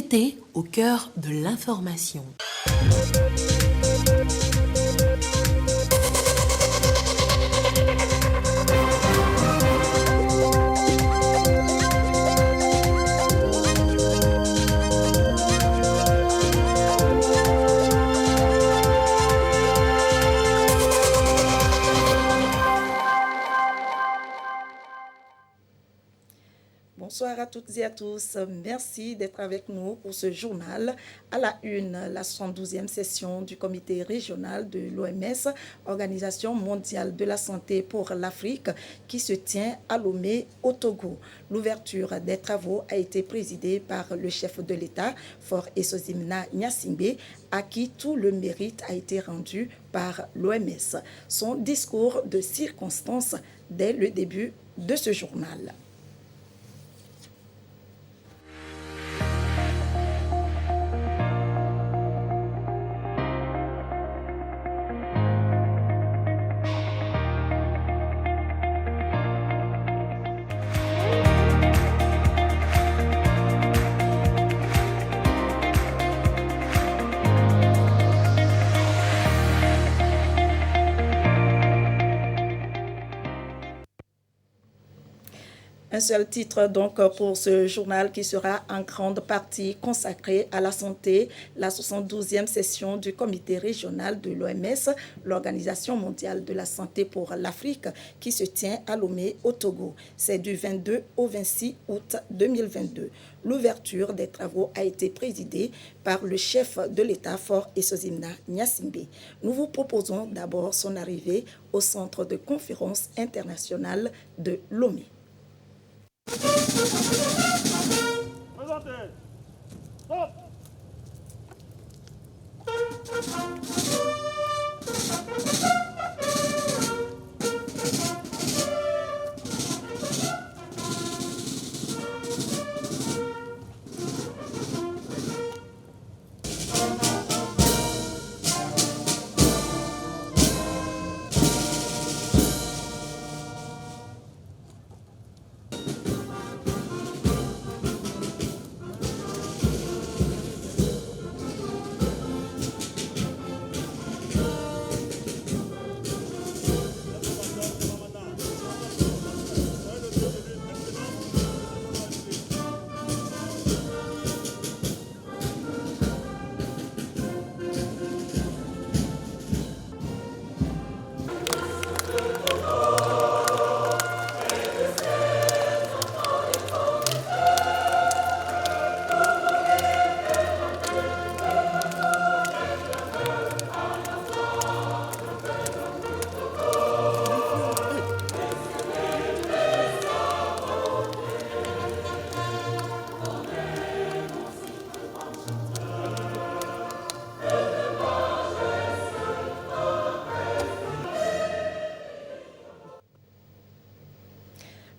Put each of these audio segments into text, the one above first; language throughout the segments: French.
était au cœur de l'information. Bonsoir à toutes et à tous. Merci d'être avec nous pour ce journal. À la une, la 72e session du comité régional de l'OMS, Organisation mondiale de la santé pour l'Afrique, qui se tient à Lomé, au Togo. L'ouverture des travaux a été présidée par le chef de l'État, Faure Esozimna Gnassingbé, à qui tout le mérite a été rendu par l'OMS. Son discours de circonstance dès le début de ce journal. Un seul titre donc pour ce journal qui sera en grande partie consacré à la santé, la 72e session du comité régional de l'OMS, l'Organisation mondiale de la santé pour l'Afrique, qui se tient à Lomé au Togo. C'est du 22 au 26 août 2022. L'ouverture des travaux a été présidée par le chef de l'État, Faure Esozimna Gnassingbé. Nous vous proposons d'abord son arrivée au centre de conférence internationale de Lomé. Présentez. Stop.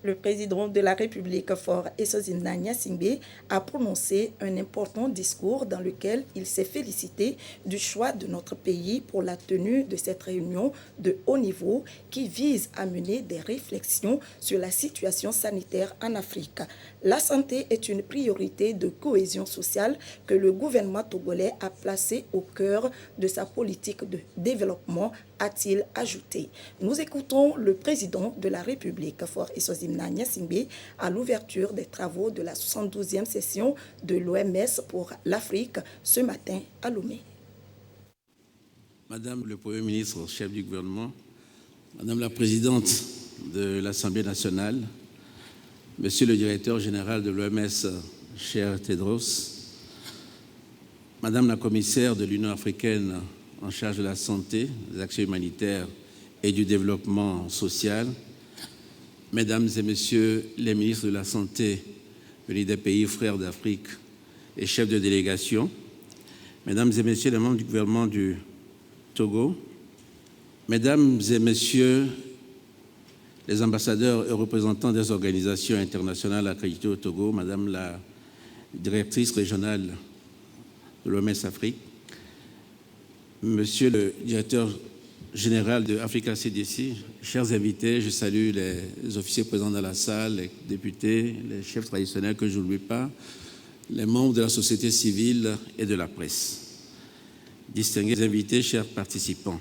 Le président de la République, Faure Esozimna Gnassingbé, a prononcé un important discours dans lequel il s'est félicité du choix de notre pays pour la tenue de cette réunion de haut niveau qui vise à mener des réflexions sur la situation sanitaire en Afrique. La santé est une priorité de cohésion sociale que le gouvernement togolais a placée au cœur de sa politique de développement, a-t-il ajouté. Nous écoutons le président de la République, Faure Esozimna Gnassingbé, à l'ouverture des travaux de la 72e session de l'OMS pour l'Afrique ce matin à Lomé. Madame le Premier ministre, chef du gouvernement, Madame la présidente de l'Assemblée nationale, Monsieur le directeur général de l'OMS, cher Tedros, Madame la commissaire de l'Union africaine en charge de la santé, des actions humanitaires et du développement social, Mesdames et Messieurs les ministres de la Santé venus des pays frères d'Afrique et chefs de délégation, Mesdames et Messieurs les membres du gouvernement du Togo, Mesdames et Messieurs les ambassadeurs et représentants des organisations internationales accréditées au Togo, Madame la directrice régionale de l'OMS Afrique, Monsieur le directeur général de Africa CDC, chers invités, je salue les officiers présents dans la salle, les députés, les chefs traditionnels que je n'oublie pas, les membres de la société civile et de la presse, distingués invités, chers participants.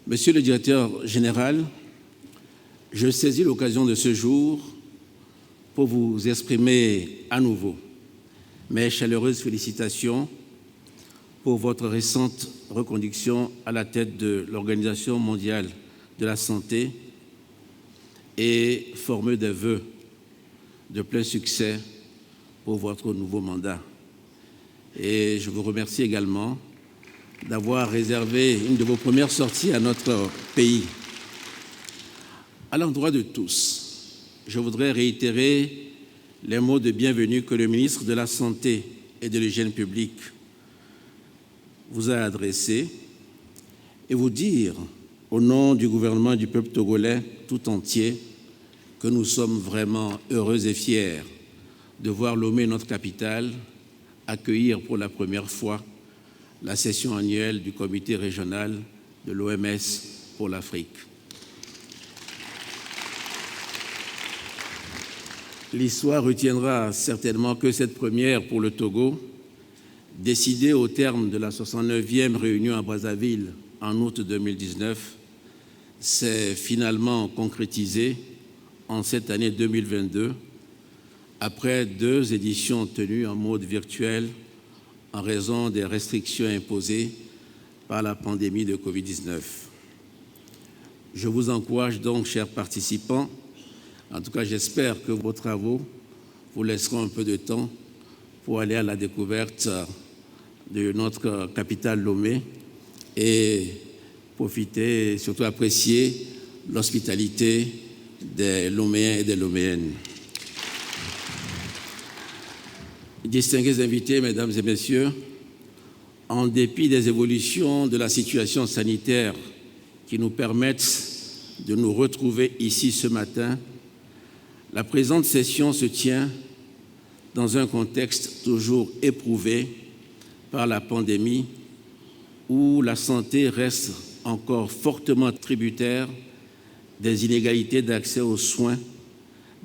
Monsieur le directeur général, je saisis l'occasion de ce jour pour vous exprimer à nouveau mes chaleureuses félicitations pour votre récente reconduction à la tête de l'Organisation mondiale de la santé et former des vœux de plein succès pour votre nouveau mandat. Et je vous remercie également d'avoir réservé une de vos premières sorties à notre pays. À l'endroit de tous, je voudrais réitérer les mots de bienvenue que le ministre de la Santé et de l'Hygiène publique vous a adressés et vous dire, au nom du gouvernement et du peuple togolais tout entier, que nous sommes vraiment heureux et fiers de voir Lomé, notre capitale, accueillir pour la première fois la session annuelle du comité régional de l'OMS pour l'Afrique. L'histoire retiendra certainement que cette première pour le Togo, décidée au terme de la 69e réunion à Brazzaville en août 2019, s'est finalement concrétisée en cette année 2022, après 2 éditions tenues en mode virtuel en raison des restrictions imposées par la pandémie de Covid-19. Je vous encourage donc, chers participants, en tout cas j'espère que vos travaux vous laisseront un peu de temps pour aller à la découverte de notre capitale Lomé et profiter et surtout apprécier l'hospitalité des Loméens et des Loméennes. Distingués invités, mesdames et messieurs, en dépit des évolutions de la situation sanitaire qui nous permettent de nous retrouver ici ce matin, la présente session se tient dans un contexte toujours éprouvé par la pandémie où la santé reste encore fortement tributaire des inégalités d'accès aux soins,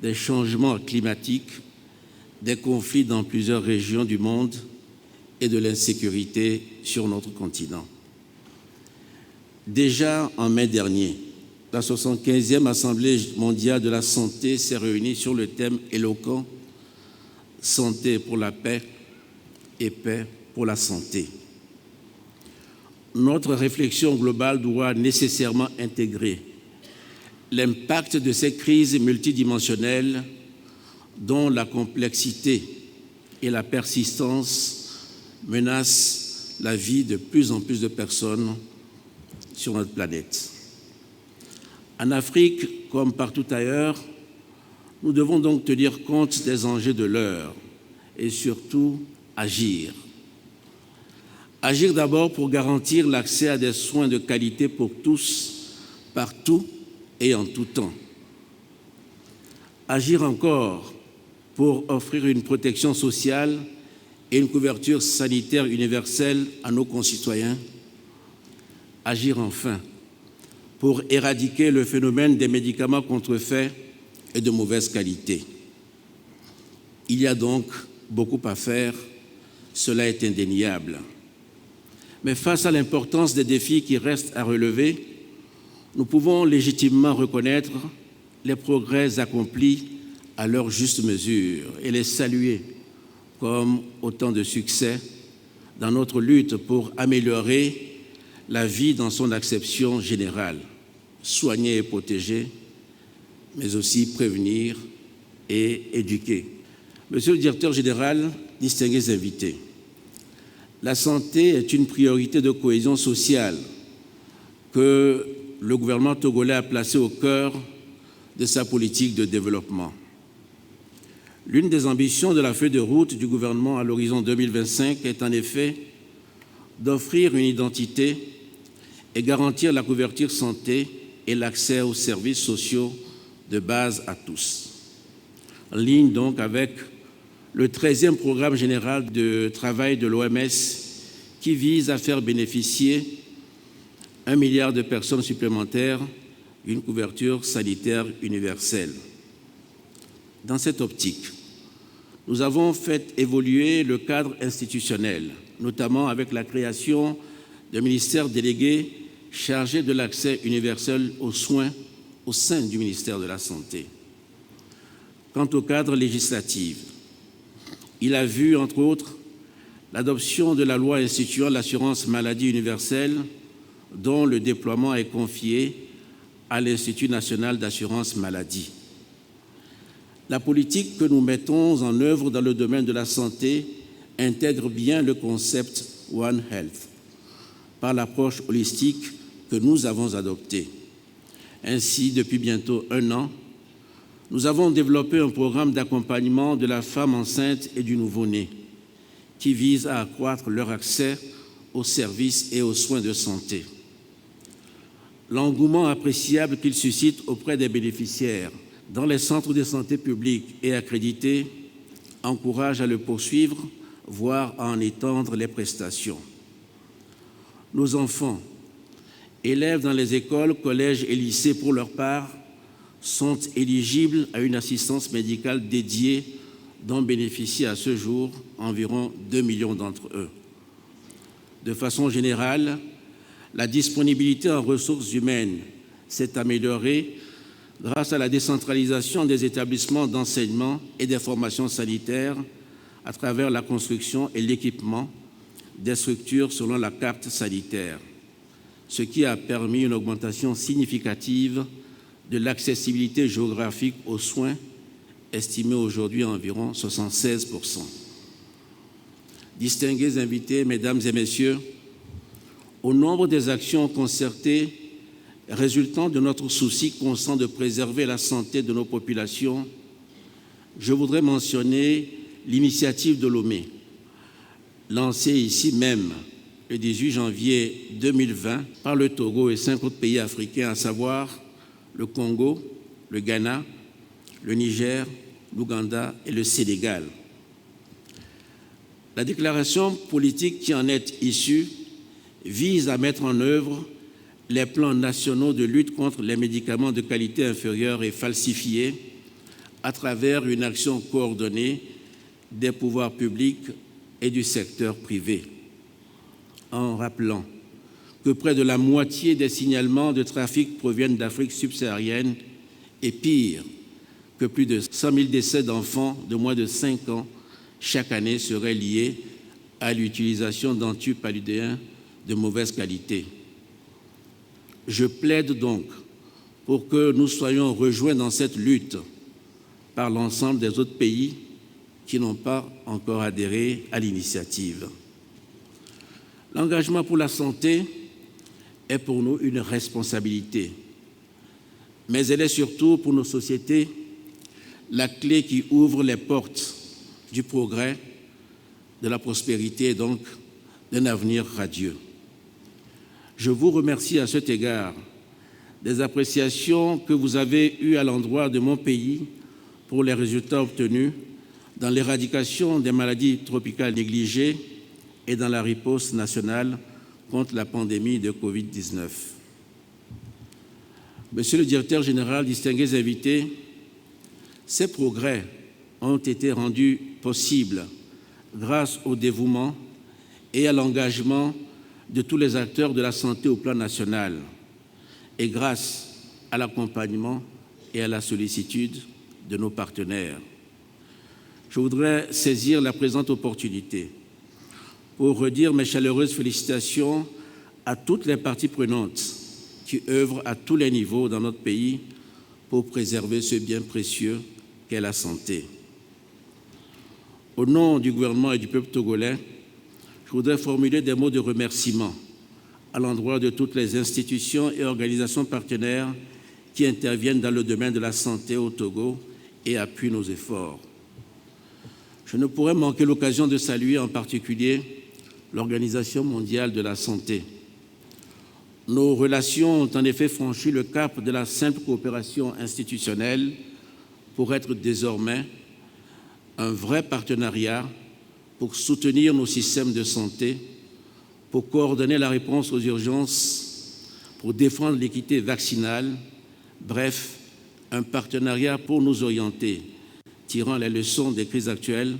des changements climatiques, des conflits dans plusieurs régions du monde et de l'insécurité sur notre continent. Déjà en mai dernier, la 75e Assemblée mondiale de la santé s'est réunie sur le thème éloquent « Santé pour la paix et paix pour la santé ». Notre réflexion globale doit nécessairement intégrer l'impact de ces crises multidimensionnelles dont la complexité et la persistance menacent la vie de plus en plus de personnes sur notre planète. En Afrique, comme partout ailleurs, nous devons donc tenir compte des enjeux de l'heure et surtout agir. Agir d'abord pour garantir l'accès à des soins de qualité pour tous, partout et en tout temps. Agir encore pour offrir une protection sociale et une couverture sanitaire universelle à nos concitoyens. Agir enfin pour éradiquer le phénomène des médicaments contrefaits et de mauvaise qualité. Il y a donc beaucoup à faire, cela est indéniable. Mais face à l'importance des défis qui restent à relever, nous pouvons légitimement reconnaître les progrès accomplis à leur juste mesure et les saluer comme autant de succès dans notre lutte pour améliorer la vie dans son acception générale, soigner et protéger, mais aussi prévenir et éduquer. Monsieur le directeur général, distingués invités, la santé est une priorité de cohésion sociale que le gouvernement togolais a placée au cœur de sa politique de développement. L'une des ambitions de la feuille de route du gouvernement à l'horizon 2025 est en effet d'offrir une identité et garantir la couverture santé et l'accès aux services sociaux de base à tous. En ligne donc avec le 13e programme général de travail de l'OMS qui vise à faire bénéficier 1 milliard de personnes supplémentaires d'une couverture sanitaire universelle. Dans cette optique, nous avons fait évoluer le cadre institutionnel, notamment avec la création d'un ministère délégué chargé de l'accès universel aux soins au sein du ministère de la Santé. Quant au cadre législatif, il a vu, entre autres, l'adoption de la loi instituant l'assurance maladie universelle, dont le déploiement est confié à l'Institut national d'assurance maladie. La politique que nous mettons en œuvre dans le domaine de la santé intègre bien le concept One Health par l'approche holistique que nous avons adoptée. Ainsi, depuis bientôt 1 an, nous avons développé un programme d'accompagnement de la femme enceinte et du nouveau-né qui vise à accroître leur accès aux services et aux soins de santé. L'engouement appréciable qu'il suscite auprès des bénéficiaires dans les centres de santé publics et accrédités encourage à le poursuivre, voire à en étendre les prestations. Nos enfants, élèves dans les écoles, collèges et lycées pour leur part, sont éligibles à une assistance médicale dédiée dont bénéficient à ce jour environ 2 millions d'entre eux. De façon générale, la disponibilité en ressources humaines s'est améliorée grâce à la décentralisation des établissements d'enseignement et des formations sanitaires à travers la construction et l'équipement des structures selon la carte sanitaire, ce qui a permis une augmentation significative de l'accessibilité géographique aux soins, estimée aujourd'hui à environ 76%. Distingués invités, mesdames et messieurs, au nombre des actions concertées résultant de notre souci constant de préserver la santé de nos populations, je voudrais mentionner l'initiative de Lomé, lancée ici même le 18 janvier 2020 par le Togo et 5 autres pays africains, à savoir le Congo, le Ghana, le Niger, l'Ouganda et le Sénégal. La déclaration politique qui en est issue vise à mettre en œuvre les plans nationaux de lutte contre les médicaments de qualité inférieure et falsifiés à travers une action coordonnée des pouvoirs publics et du secteur privé, en rappelant que près de la moitié des signalements de trafic proviennent d'Afrique subsaharienne et pire, que plus de 100 000 décès d'enfants de moins de 5 ans chaque année seraient liés à l'utilisation d'antipaludéens de mauvaise qualité. Je plaide donc pour que nous soyons rejoints dans cette lutte par l'ensemble des autres pays qui n'ont pas encore adhéré à l'initiative. L'engagement pour la santé est pour nous une responsabilité, mais elle est surtout pour nos sociétés la clé qui ouvre les portes du progrès, de la prospérité et donc d'un avenir radieux. Je vous remercie à cet égard des appréciations que vous avez eues à l'endroit de mon pays pour les résultats obtenus dans l'éradication des maladies tropicales négligées et dans la riposte nationale contre la pandémie de Covid-19. Monsieur le directeur général, distingués invités, ces progrès ont été rendus possibles grâce au dévouement et à l'engagement de tous les acteurs de la santé au plan national et grâce à l'accompagnement et à la sollicitude de nos partenaires. Je voudrais saisir la présente opportunité pour redire mes chaleureuses félicitations à toutes les parties prenantes qui œuvrent à tous les niveaux dans notre pays pour préserver ce bien précieux qu'est la santé. Au nom du gouvernement et du peuple togolais, je voudrais formuler des mots de remerciement à l'endroit de toutes les institutions et organisations partenaires qui interviennent dans le domaine de la santé au Togo et appuient nos efforts. Je ne pourrais manquer l'occasion de saluer en particulier l'Organisation mondiale de la santé. Nos relations ont en effet franchi le cap de la simple coopération institutionnelle pour être désormais un vrai partenariat pour soutenir nos systèmes de santé, pour coordonner la réponse aux urgences, pour défendre l'équité vaccinale, bref, un partenariat pour nous orienter tirant les leçons des crises actuelles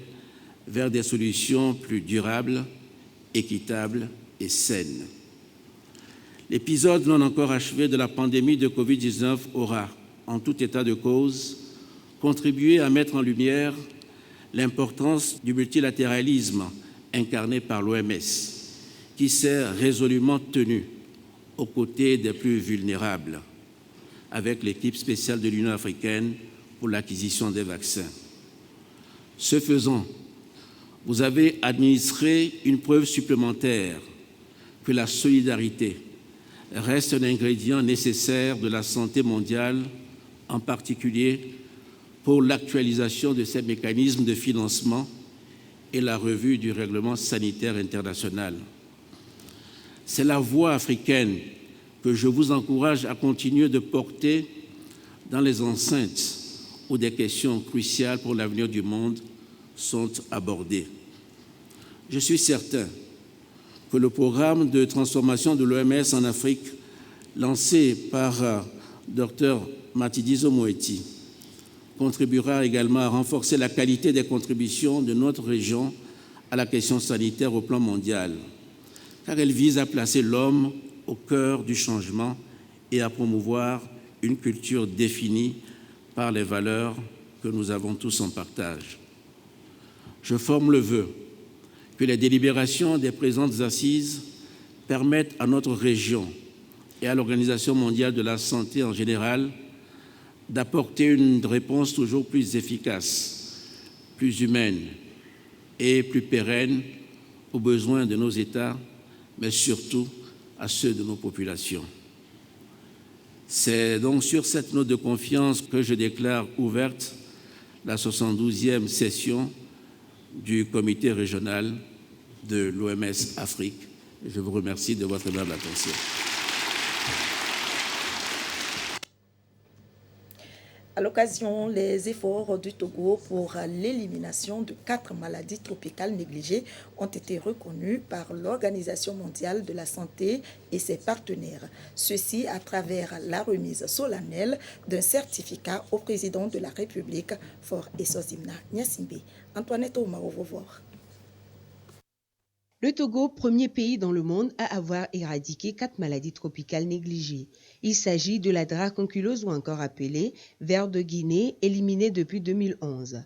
vers des solutions plus durables, équitables et saines. L'épisode non encore achevé de la pandémie de Covid-19 aura, en tout état de cause, contribué à mettre en lumière l'importance du multilatéralisme incarné par l'OMS, qui s'est résolument tenu aux côtés des plus vulnérables, avec l'équipe spéciale de l'Union africaine pour l'acquisition des vaccins. Ce faisant, vous avez administré une preuve supplémentaire que la solidarité reste un ingrédient nécessaire de la santé mondiale, en particulier pour l'actualisation de ces mécanismes de financement et la revue du règlement sanitaire international. C'est la voix africaine que je vous encourage à continuer de porter dans les enceintes où des questions cruciales pour l'avenir du monde sont abordées. Je suis certain que le programme de transformation de l'OMS en Afrique, lancé par Dr Matshidiso Moeti, contribuera également à renforcer la qualité des contributions de notre région à la question sanitaire au plan mondial, car elle vise à placer l'homme au cœur du changement et à promouvoir une culture définie par les valeurs que nous avons tous en partage. Je forme le vœu que les délibérations des présentes assises permettent à notre région et à l'Organisation mondiale de la santé en général d'apporter une réponse toujours plus efficace, plus humaine et plus pérenne aux besoins de nos États, mais surtout à ceux de nos populations. C'est donc sur cette note de confiance que je déclare ouverte la 72e session du comité régional de l'OMS Afrique. Je vous remercie de votre aimable attention. À l'occasion, les efforts du Togo pour l'élimination de 4 maladies tropicales négligées ont été reconnus par l'Organisation mondiale de la santé et ses partenaires. Ceci à travers la remise solennelle d'un certificat au président de la République, Faure Essozimna Gnassingbé. Antoinette Ouma, au revoir. Le Togo, premier pays dans le monde à avoir éradiqué 4 maladies tropicales négligées. Il s'agit de la dracunculose ou encore appelée ver de Guinée, éliminée depuis 2011.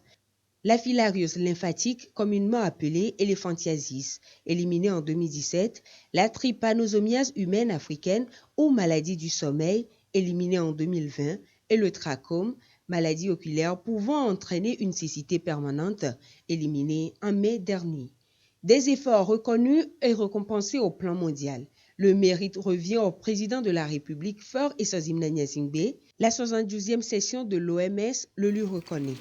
La filariose lymphatique, communément appelée éléphantiasis, éliminée en 2017. La trypanosomiase humaine africaine ou maladie du sommeil, éliminée en 2020. Et le trachome, maladie oculaire pouvant entraîner une cécité permanente, éliminée en mai dernier. Des efforts reconnus et récompensés au plan mondial. Le mérite revient au président de la République, Faure Essozimna Gnassingbé. La 72e session de l'OMS le lui reconnaît.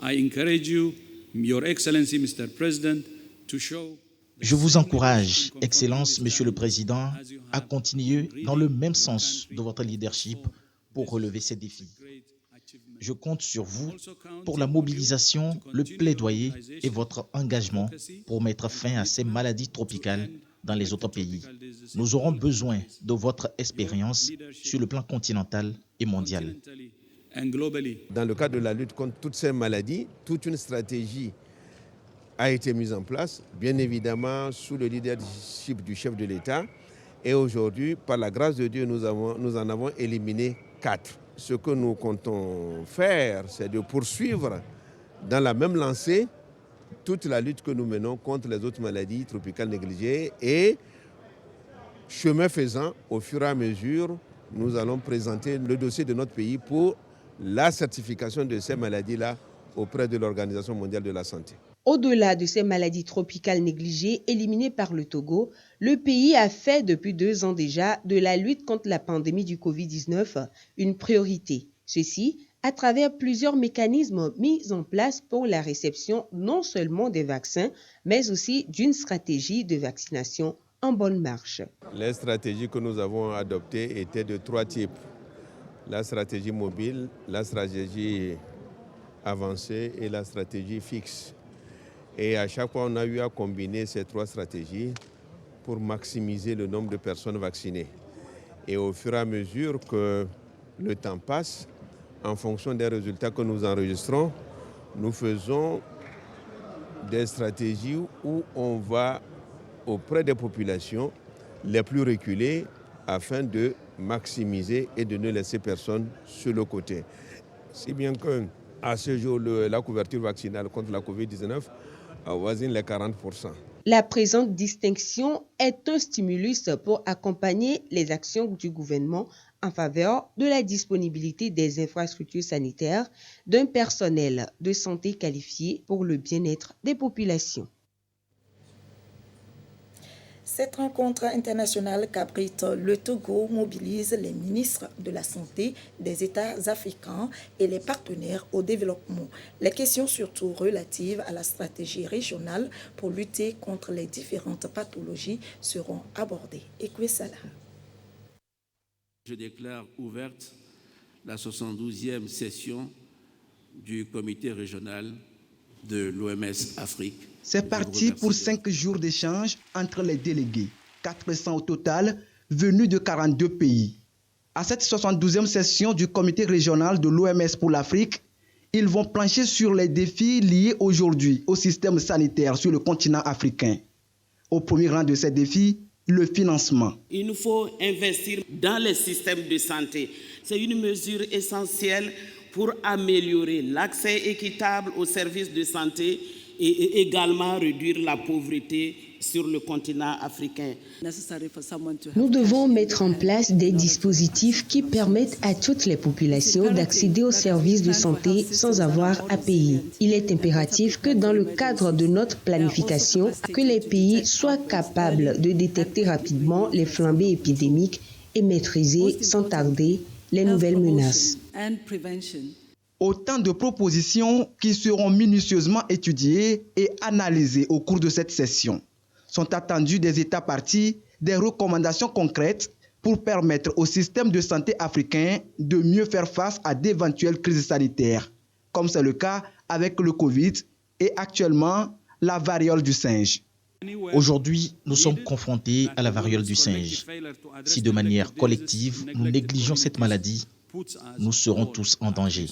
I encourage you, Your Excellency, Mr. President, to show. Je vous encourage, Excellence, Monsieur le Président, à continuer dans le même sens de votre leadership pour relever ces défis. Je compte sur vous pour la mobilisation, le plaidoyer et votre engagement pour mettre fin à ces maladies tropicales dans les autres pays. Nous aurons besoin de votre expérience sur le plan continental et mondial. Dans le cadre de la lutte contre toutes ces maladies, toute une stratégie a été mise en place, bien évidemment sous le leadership du chef de l'État. Et aujourd'hui, par la grâce de Dieu, nous en avons éliminé 4. Ce que nous comptons faire, c'est de poursuivre dans la même lancée toute la lutte que nous menons contre les autres maladies tropicales négligées. Et chemin faisant, au fur et à mesure, nous allons présenter le dossier de notre pays pour la certification de ces maladies-là auprès de l'Organisation mondiale de la santé. Au-delà de ces maladies tropicales négligées éliminées par le Togo, le pays a fait depuis 2 ans déjà de la lutte contre la pandémie du Covid-19 une priorité. Ceci à travers plusieurs mécanismes mis en place pour la réception non seulement des vaccins, mais aussi d'une stratégie de vaccination en bonne marche. Les stratégies que nous avons adoptées étaient de 3 types. La stratégie mobile, la stratégie avancée et la stratégie fixe. Et à chaque fois, on a eu à combiner ces 3 stratégies pour maximiser le nombre de personnes vaccinées. Et au fur et à mesure que le temps passe, en fonction des résultats que nous enregistrons, nous faisons des stratégies où on va auprès des populations les plus reculées afin de maximiser et de ne laisser personne sur le côté. Si bien qu'à ce jour, la couverture vaccinale contre la COVID-19 avoisine les 40%. La présente distinction est un stimulus pour accompagner les actions du gouvernement en faveur de la disponibilité des infrastructures sanitaires d'un personnel de santé qualifié pour le bien-être des populations. Cette rencontre internationale qu'abrite le Togo mobilise les ministres de la Santé des États africains et les partenaires au développement. Les questions surtout relatives à la stratégie régionale pour lutter contre les différentes pathologies seront abordées. Écoutez Salah. Je déclare ouverte la 72e session du comité régional de l'OMS Afrique. C'est parti pour 5 jours d'échange entre les délégués, 400 au total, venus de 42 pays. À cette 72e session du comité régional de l'OMS pour l'Afrique, ils vont plancher sur les défis liés aujourd'hui au système sanitaire sur le continent africain. Au premier rang de ces défis, le financement. Il nous faut investir dans les systèmes de santé. C'est une mesure essentielle pour améliorer l'accès équitable aux services de santé et également réduire la pauvreté sur le continent africain. Nous devons mettre en place des dispositifs qui permettent à toutes les populations d'accéder aux services de santé sans avoir à payer. Il est impératif que dans le cadre de notre planification, que les pays soient capables de détecter rapidement les flambées épidémiques et maîtriser sans tarder les nouvelles menaces. Autant de propositions qui seront minutieusement étudiées et analysées au cours de cette session. Sont attendues des États parties des recommandations concrètes pour permettre au système de santé africain de mieux faire face à d'éventuelles crises sanitaires, comme c'est le cas avec le Covid et actuellement la variole du singe. Aujourd'hui, nous sommes confrontés à la variole du singe. Si de manière collective, nous négligeons cette maladie, nous serons tous en danger.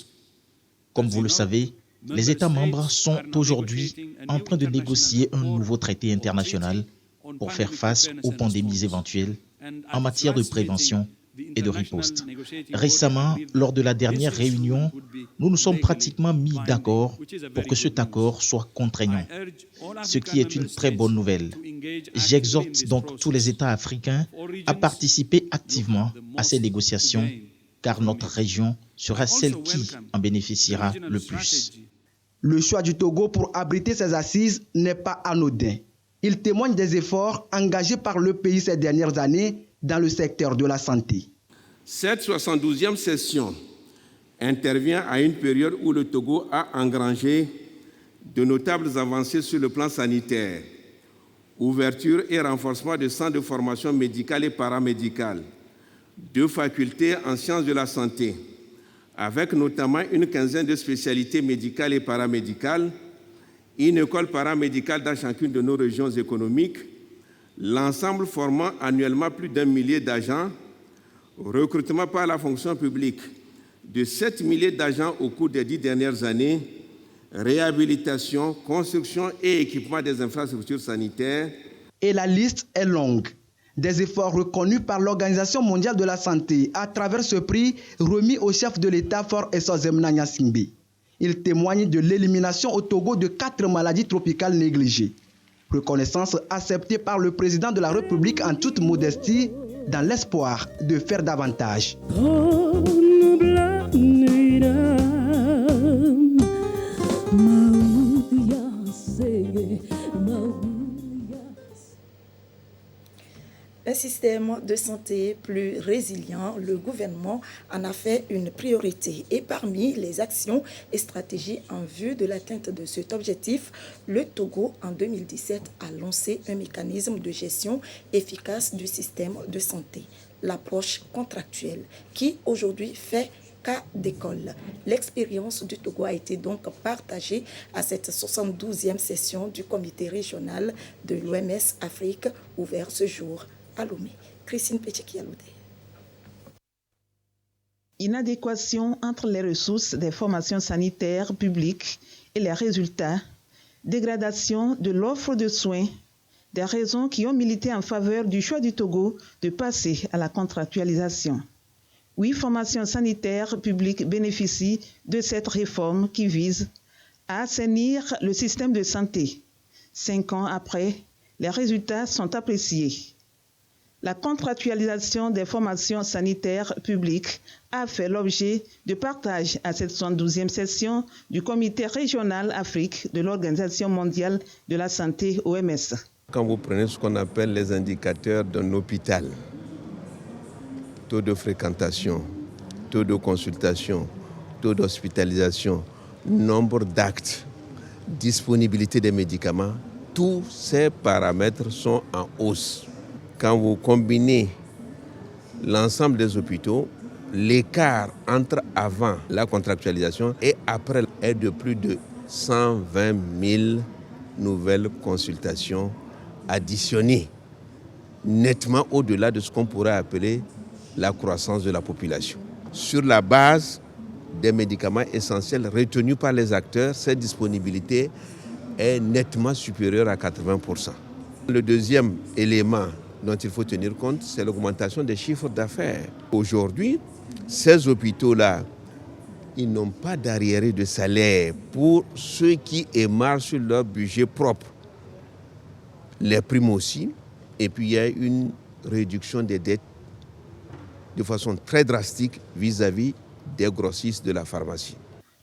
Comme vous le savez, les États membres sont aujourd'hui en train de négocier un nouveau traité international pour faire face aux pandémies éventuelles en matière de prévention et de riposte. Récemment, lors de la dernière réunion, nous nous sommes pratiquement mis d'accord pour que cet accord soit contraignant, ce qui est une très bonne nouvelle. J'exhorte donc tous les États africains à participer activement à ces négociations, car notre région sera celle qui en bénéficiera le plus. Le choix du Togo pour abriter ces assises n'est pas anodin. Il témoigne des efforts engagés par le pays ces dernières années dans le secteur de la santé. Cette 72e session intervient à une période où le Togo a engrangé de notables avancées sur le plan sanitaire, ouverture et renforcement de centres de formation médicale et paramédicale, 2 facultés en sciences de la santé, avec notamment une quinzaine de spécialités médicales et paramédicales, une école paramédicale dans chacune de nos régions économiques, l'ensemble formant annuellement plus d'1 millier d'agents, recrutement par la fonction publique de 7 milliers d'agents au cours des 10 dernières années, réhabilitation, construction et équipement des infrastructures sanitaires. Et la liste est longue. Des efforts reconnus par l'Organisation mondiale de la santé à travers ce prix remis au chef de l'État Faure Essozemna Gnassingbé. Il témoigne de l'élimination au Togo de 4 maladies tropicales négligées. Reconnaissance acceptée par le président de la République en toute modestie, dans l'espoir de faire davantage. Un système de santé plus résilient, le gouvernement en a fait une priorité. Et parmi les actions et stratégies en vue de l'atteinte de cet objectif, le Togo, en 2017, a lancé un mécanisme de gestion efficace du système de santé, l'approche contractuelle, qui aujourd'hui fait cas d'école. L'expérience du Togo a été donc partagée à cette 72e session du comité régional de l'OMS Afrique, ouvert ce jour à Lomé. Christine Péché-Kialoudé. Inadéquation entre les ressources des formations sanitaires publiques et les résultats, dégradation de l'offre de soins, des raisons qui ont milité en faveur du choix du Togo de passer à la contractualisation. 8 formations sanitaires publiques bénéficient de cette réforme qui vise à assainir le système de santé. 5 ans après, les résultats sont appréciés. La contractualisation des formations sanitaires publiques a fait l'objet de partage à cette 72e session du Comité régional Afrique de l'Organisation mondiale de la santé OMS. Quand vous prenez ce qu'on appelle les indicateurs d'un hôpital, taux de fréquentation, taux de consultation, taux d'hospitalisation, nombre d'actes, disponibilité des médicaments, tous ces paramètres sont en hausse. Quand vous combinez l'ensemble des hôpitaux, l'écart entre avant la contractualisation et après est de plus de 120 000 nouvelles consultations additionnées, nettement au-delà de ce qu'on pourrait appeler la croissance de la population. Sur la base des médicaments essentiels retenus par les acteurs, cette disponibilité est nettement supérieure à 80%. Le deuxième élément dont il faut tenir compte, c'est l'augmentation des chiffres d'affaires. Aujourd'hui, ces hôpitaux-là, ils n'ont pas d'arriéré de salaire pour ceux qui émarrent sur leur budget propre. Les primes aussi, et puis il y a une réduction des dettes de façon très drastique vis-à-vis des grossistes de la pharmacie.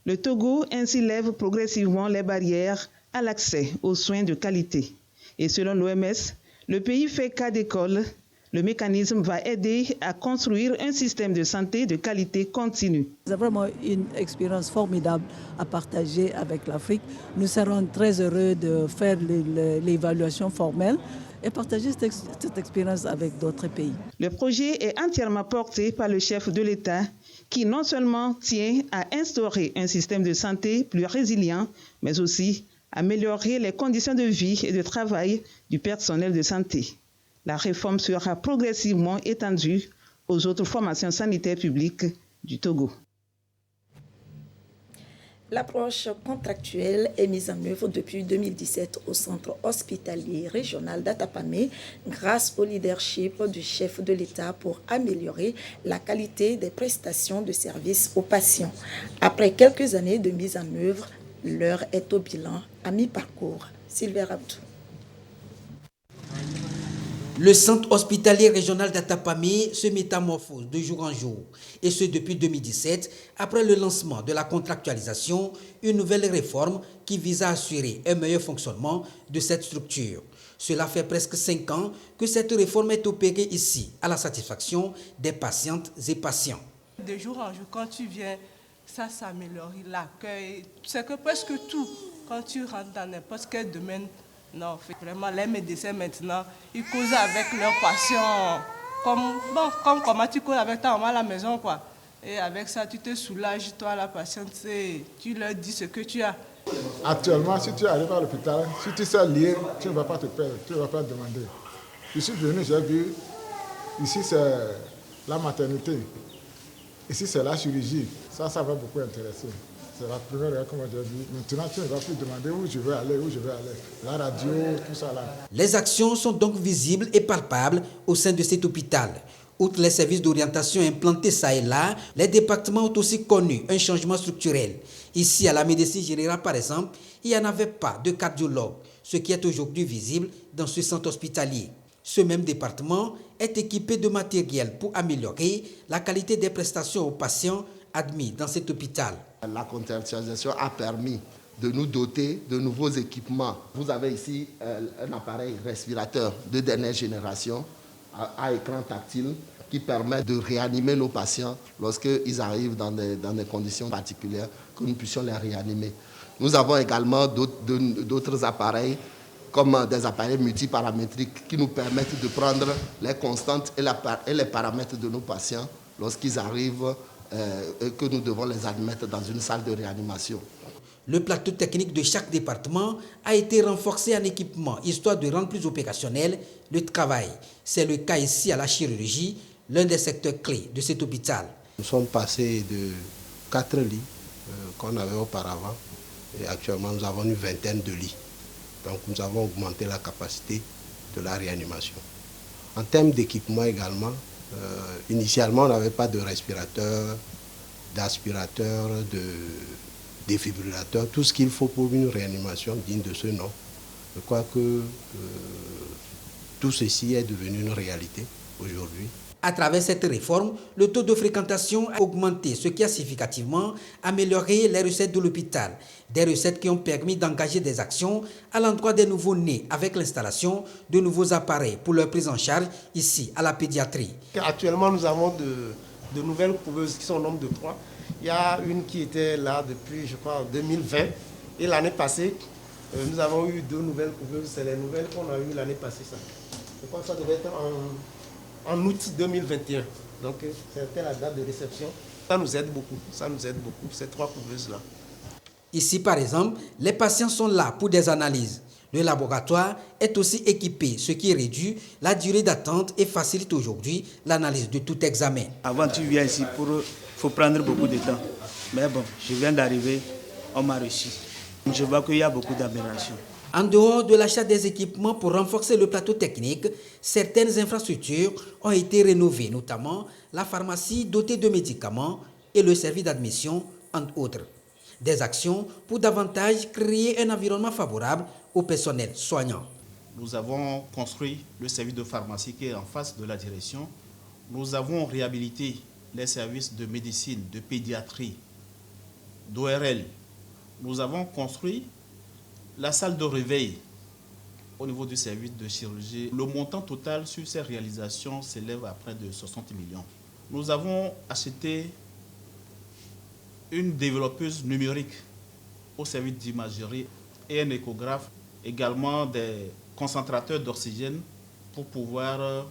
Le Togo ainsi lève progressivement les barrières à l'accès aux soins de qualité. Et selon l'OMS, le pays fait cas d'école. Le mécanisme va aider à construire un système de santé de qualité continue. C'est vraiment une expérience formidable à partager avec l'Afrique. Nous serons très heureux de faire l'évaluation formelle et partager cette expérience avec d'autres pays. Le projet est entièrement porté par le chef de l'État qui non seulement tient à instaurer un système de santé plus résilient, mais aussi améliorer les conditions de vie et de travail du personnel de santé. La réforme sera progressivement étendue aux autres formations sanitaires publiques du Togo. L'approche contractuelle est mise en œuvre depuis 2017 au centre hospitalier régional d'Atapamé grâce au leadership du chef de l'État pour améliorer la qualité des prestations de services aux patients. Après quelques années de mise en œuvre, l'heure est au bilan à mi-parcours. Sylvain Rabdou. Le centre hospitalier régional d'Atapamé se métamorphose de jour en jour, et ce depuis 2017, après le lancement de la contractualisation, une nouvelle réforme qui vise à assurer un meilleur fonctionnement de cette structure. Cela fait presque 5 ans que cette réforme est opérée ici, à la satisfaction des patientes et patients. De jour en jour, quand tu viens, ça s'améliore, l'accueil, c'est que presque tout, quand tu rentres dans n'importe quel domaine, non, vraiment, les médecins maintenant, ils causent avec leurs patients, comme comment tu causes avec ta maman à la maison, quoi. Et avec ça, tu te soulages, toi, la patiente, tu leur dis ce que tu as. Actuellement, si tu arrives à l'hôpital, si tu sais lire, tu ne vas pas te perdre, tu ne vas pas demander. Je suis venu, j'ai vu, ici c'est la maternité, ici c'est la chirurgie, ça va beaucoup intéresser. C'est la première, comme j'ai dit. Maintenant, tu ne vas plus demander où je vais aller. La radio, tout ça là. Les actions sont donc visibles et palpables au sein de cet hôpital. Outre les services d'orientation implantés ça et là, les départements ont aussi connu un changement structurel. Ici, à la médecine générale, par exemple, il n'y en avait pas de cardiologue, ce qui est aujourd'hui visible dans ce centre hospitalier. Ce même département est équipé de matériel pour améliorer la qualité des prestations aux patients admis dans cet hôpital. La contractualisation a permis de nous doter de nouveaux équipements. Vous avez ici un appareil respirateur de dernière génération à écran tactile qui permet de réanimer nos patients lorsqu'ils arrivent dans des conditions particulières, que nous puissions les réanimer. Nous avons également d'autres appareils comme des appareils multiparamétriques qui nous permettent de prendre les constantes et les paramètres de nos patients lorsqu'ils arrivent que nous devons les admettre dans une salle de réanimation. Le plateau technique de chaque département a été renforcé en équipement, histoire de rendre plus opérationnel le travail. C'est le cas ici à la chirurgie, l'un des secteurs clés de cet hôpital. Nous sommes passés de 4 lits qu'on avait auparavant et actuellement nous avons une vingtaine de lits. Donc nous avons augmenté la capacité de la réanimation. En termes d'équipement également, initialement on n'avait pas de respirateurs, d'aspirateurs, de défibrillateurs, tout ce qu'il faut pour une réanimation digne de ce nom. Je crois que tout ceci est devenu une réalité aujourd'hui. À travers cette réforme, le taux de fréquentation a augmenté, ce qui a significativement amélioré les recettes de l'hôpital. Des recettes qui ont permis d'engager des actions à l'endroit des nouveaux-nés avec l'installation de nouveaux appareils pour leur prise en charge ici à la pédiatrie. Actuellement, nous avons de nouvelles couveuses qui sont au nombre de 3. Il y a une qui était là depuis, je crois, 2020. Et l'année passée, nous avons eu 2 nouvelles couveuses. C'est les nouvelles qu'on a eues l'année passée. Ça. Je crois que ça devait être en août 2021. Donc, c'était la date de réception. Ça nous aide beaucoup. Ça nous aide beaucoup, ces 3 couveuses-là. Ici, par exemple, les patients sont là pour des analyses. Le laboratoire est aussi équipé, ce qui réduit la durée d'attente et facilite aujourd'hui l'analyse de tout examen. Avant, tu viens ici, il faut prendre beaucoup de temps. Mais bon, je viens d'arriver, on m'a reçu. Je vois qu'il y a beaucoup d'améliorations. En dehors de l'achat des équipements pour renforcer le plateau technique, certaines infrastructures ont été rénovées, notamment la pharmacie dotée de médicaments et le service d'admission, entre autres. Des actions pour davantage créer un environnement favorable au personnel soignant. Nous avons construit le service de pharmacie qui est en face de la direction. Nous avons réhabilité les services de médecine, de pédiatrie, d'ORL. Nous avons construit la salle de réveil au niveau du service de chirurgie. Le montant total sur ces réalisations s'élève à près de 60 millions. Nous avons acheté une développeuse numérique au service d'imagerie et un échographe, également des concentrateurs d'oxygène pour pouvoir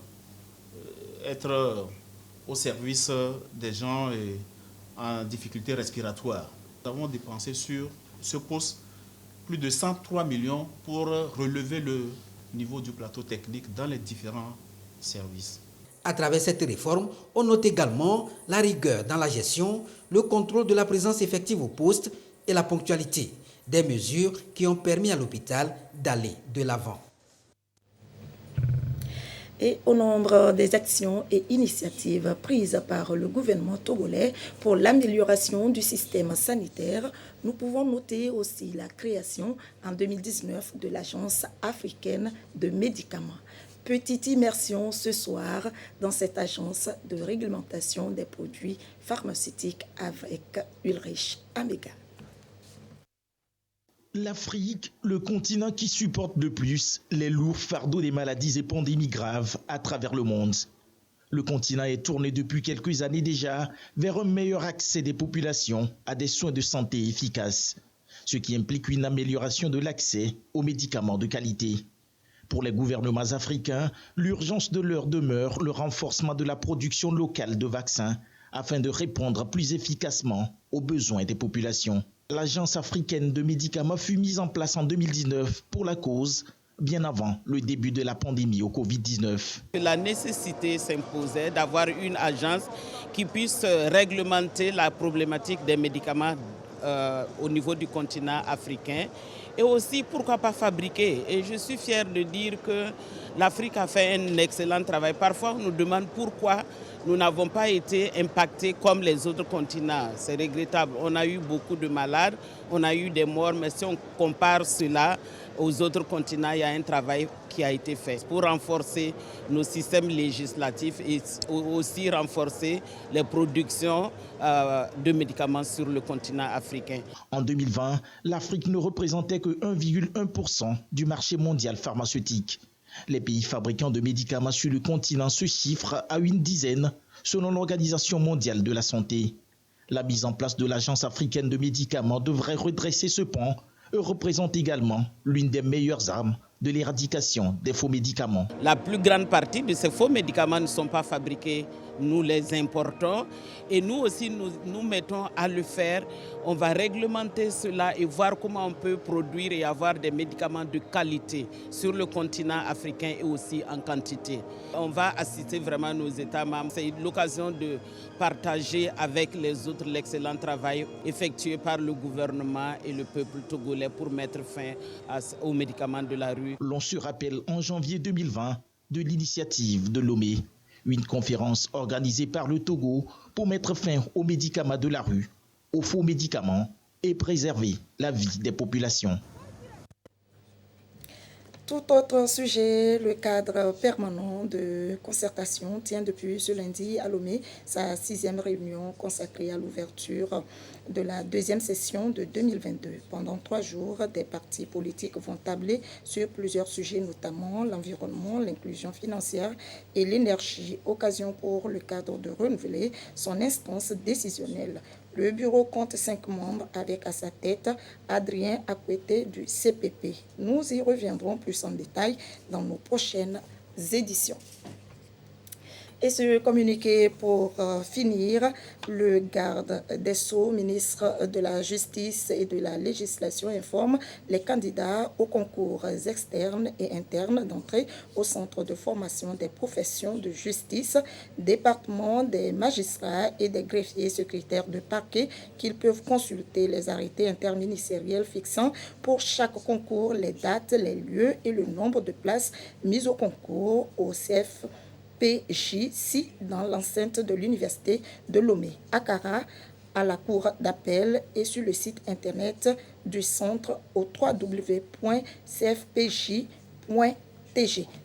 être au service des gens en difficulté respiratoire. Nous avons dépensé sur ce poste plus de 103 millions pour relever le niveau du plateau technique dans les différents services. À travers cette réforme, on note également la rigueur dans la gestion, le contrôle de la présence effective au poste et la ponctualité, des mesures qui ont permis à l'hôpital d'aller de l'avant. Et au nombre des actions et initiatives prises par le gouvernement togolais pour l'amélioration du système sanitaire, nous pouvons noter aussi la création en 2019 de l'Agence africaine de médicaments. Petite immersion ce soir dans cette agence de réglementation des produits pharmaceutiques avec Ulrich Amega. L'Afrique, le continent qui supporte le plus les lourds fardeaux des maladies et pandémies graves à travers le monde. Le continent est tourné depuis quelques années déjà vers un meilleur accès des populations à des soins de santé efficaces, ce qui implique une amélioration de l'accès aux médicaments de qualité. Pour les gouvernements africains, l'urgence de l'heure demeure le renforcement de la production locale de vaccins afin de répondre plus efficacement aux besoins des populations. L'Agence africaine de médicaments fut mise en place en 2019 pour la cause, bien avant le début de la pandémie au Covid-19. La nécessité s'imposait d'avoir une agence qui puisse réglementer la problématique des médicaments au niveau du continent africain et aussi pourquoi pas fabriquer. Et je suis fier de dire que l'Afrique a fait un excellent travail. Parfois on nous demande pourquoi nous n'avons pas été impactés comme les autres continents. C'est regrettable. On a eu beaucoup de malades, on a eu des morts, mais si on compare cela aux autres continents, il y a un travail qui a été fait pour renforcer nos systèmes législatifs et aussi renforcer les productions de médicaments sur le continent africain. En 2020, l'Afrique ne représentait que 1,1% du marché mondial pharmaceutique. Les pays fabricants de médicaments sur le continent se chiffrent à une dizaine, selon l'Organisation mondiale de la santé. La mise en place de l'Agence africaine de médicaments devrait redresser ce pont et représente également l'une des meilleures armes de l'éradication des faux médicaments. La plus grande partie de ces faux médicaments ne sont pas fabriqués nous les importons et nous aussi nous mettons à le faire. On va réglementer cela et voir comment on peut produire et avoir des médicaments de qualité sur le continent africain et aussi en quantité. On va assister vraiment nos États membres. C'est l'occasion de partager avec les autres l'excellent travail effectué par le gouvernement et le peuple togolais pour mettre fin aux médicaments de la rue. L'on se rappelle en janvier 2020 de l'initiative de Lomé, une conférence organisée par le Togo pour mettre fin aux médicaments de la rue, aux faux médicaments et préserver la vie des populations. Tout autre sujet, le cadre permanent de concertation tient depuis ce lundi à Lomé sa 6e réunion consacrée à l'ouverture de la 2e session de 2022. Pendant 3 jours, des partis politiques vont tabler sur plusieurs sujets, notamment l'environnement, l'inclusion financière et l'énergie. Occasion pour le cadre de renouveler son instance décisionnelle. Le bureau compte 5 membres avec à sa tête Adrien Akwete du CPP. Nous y reviendrons plus en détail dans nos prochaines éditions. Et ce communiqué pour finir, le garde des Sceaux, ministre de la Justice et de la Législation, informe les candidats aux concours externes et internes d'entrée au centre de formation des professions de justice, département des magistrats et des greffiers secrétaires de parquet qu'ils peuvent consulter les arrêtés interministériels fixant pour chaque concours les dates, les lieux et le nombre de places mises au concours au CFPJ dans l'enceinte de l'université de Lomé, à Kara, à la cour d'appel et sur le site internet du centre au www.cfpj.tg.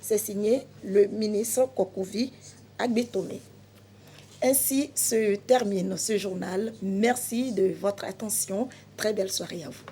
C'est signé le ministre Kokouvi Agbetomé. Ainsi se termine ce journal. Merci de votre attention. Très belle soirée à vous.